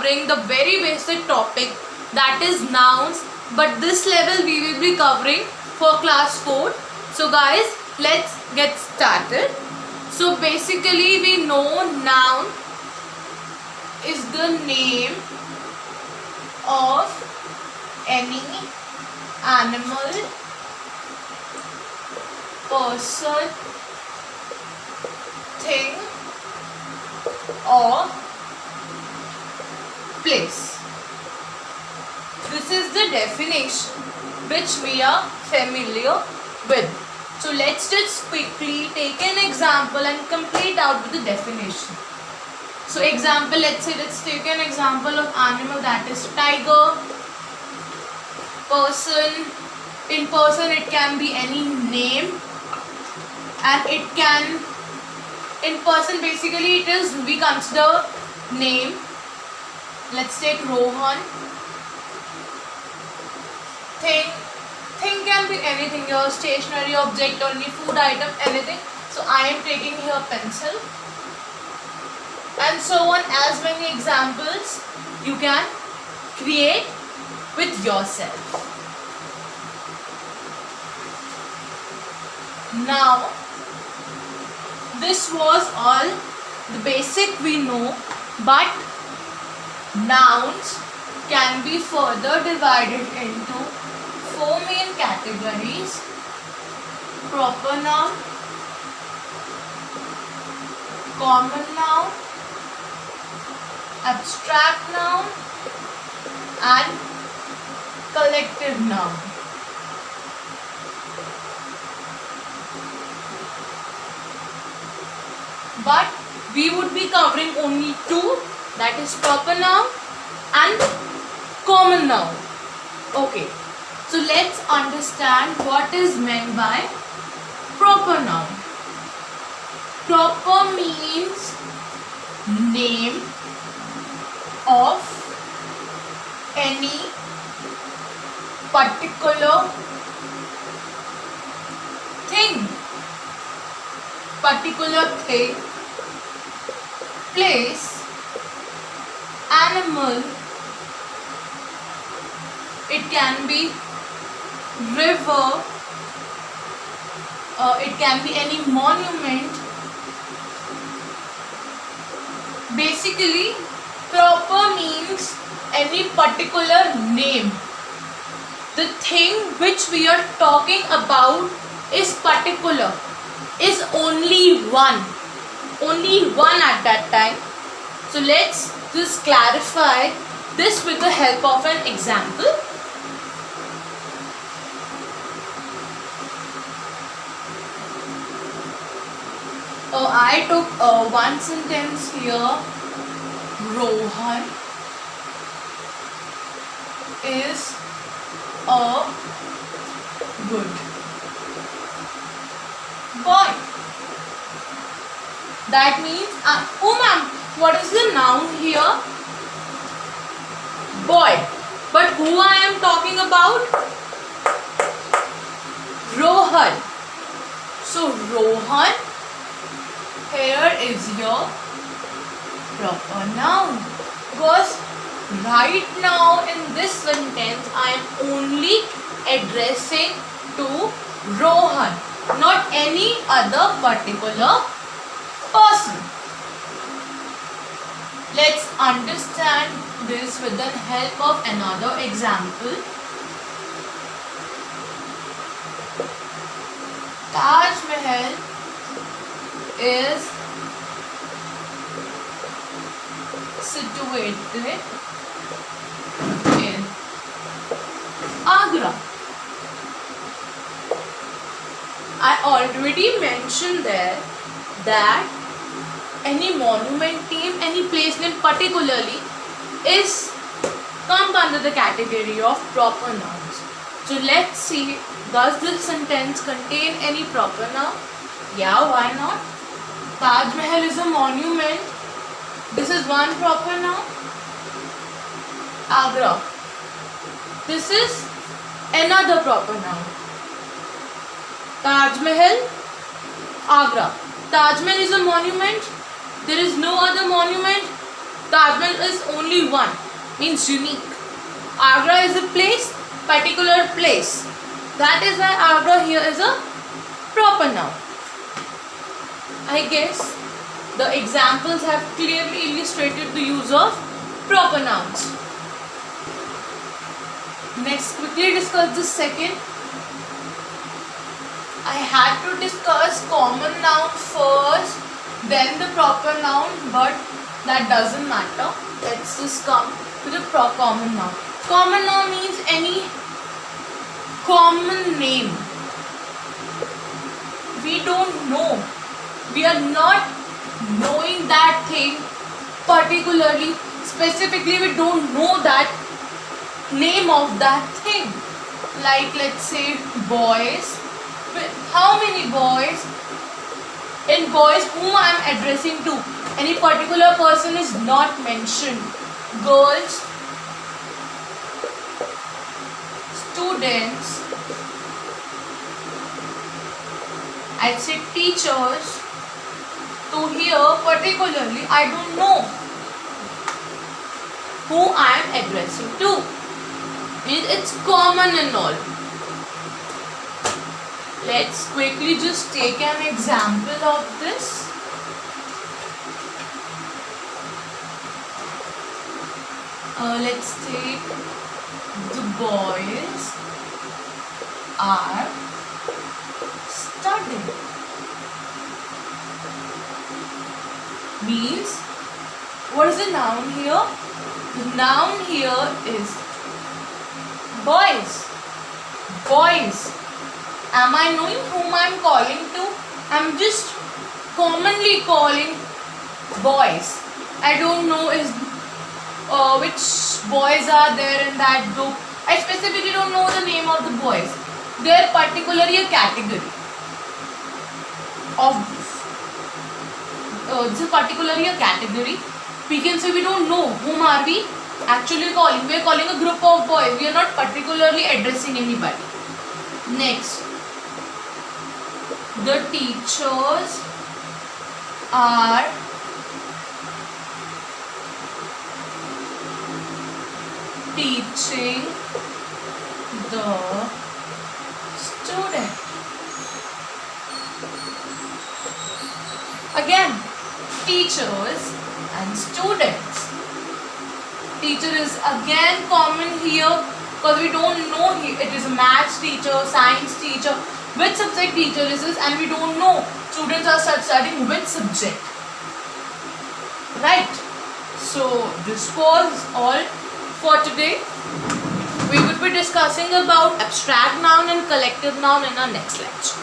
covering the very basic topic, that is nouns, but this level we will be covering for class 4. So guys, let's get started. So basically we know noun is the name of any animal, person, thing or place. This is the definition which we are familiar with. So let's just quickly take an example and complete out with the definition. So example, let's take an example of animal, that is tiger. Person, in person it can be any name, and it can, in person basically it is, we consider name. Let's take Rohan. Thing can be anything, your stationary object or any food item, anything. So I am taking here pencil, and so on. As many examples you can create with yourself. Now this was all the basic we know, but nouns can be further divided into 4 main categories: proper noun, common noun, abstract noun and collective noun. But we would be covering only 2, that is proper noun and common noun. Okay, so let's understand what is meant by proper noun. Proper means name of any particular thing, place, animal, it can be river, it can be any monument. Basically, proper means any particular name. The thing which we are talking about is particular, is only one at that time. So let's just clarify this with the help of an example. I took one sentence here. Rohan is a good boy. That means, oh ma'am, what is the noun here? Boy. But who I am talking about? Rohan. So Rohan here is your proper noun, because right now in this sentence I am only addressing to Rohan, not any other particular person. Let's understand this with the help of another example. Taj Mahal is situated in Agra. I already mentioned there that any monument name, any place name particularly comes under the category of proper nouns. So let's see, does this sentence contain any proper noun? Yeah, why not? Taj Mahal is a monument. This is one proper noun. Agra. This is another proper noun. Taj Mahal, Agra. Taj Mahal is a monument. There is no other monument. Taj Mahal is only one, means unique. Agra is a place, particular place. That is why Agra here is a proper noun. I guess the examples have clearly illustrated the use of proper nouns. Next, quickly discuss the second. I had to discuss common noun first, then the proper noun, but that doesn't matter. Let's just come to the common noun. Common noun means any common name. We don't know. We are not knowing that thing particularly, specifically we don't know that name of that thing. Like let's say boys. How many boys? In boys whom I am addressing to, any particular person is not mentioned. Girls, students, I'd say teachers. So here particularly I don't know who I am addressing to. It's common and all. Let's quickly just take an example of this. Let's take the boys are studying. Means, what is the noun here? The noun here is boys. Boys. Am I knowing whom I am calling to? I am just commonly calling boys. I don't know which boys are there in that group. I specifically don't know the name of the boys. They are particularly a category of this is particularly a category. We can say we don't know whom are we actually calling. We are calling a group of boys. We are not particularly addressing anybody. Next, the teachers are teaching the student. Again, teachers and students. Teacher is again common here because we don't know it is a maths teacher, science teacher, which subject teacher is this, and we don't know students are studying which subject. Right? So this was all for today. We will be discussing about abstract noun and collective noun in our next lecture.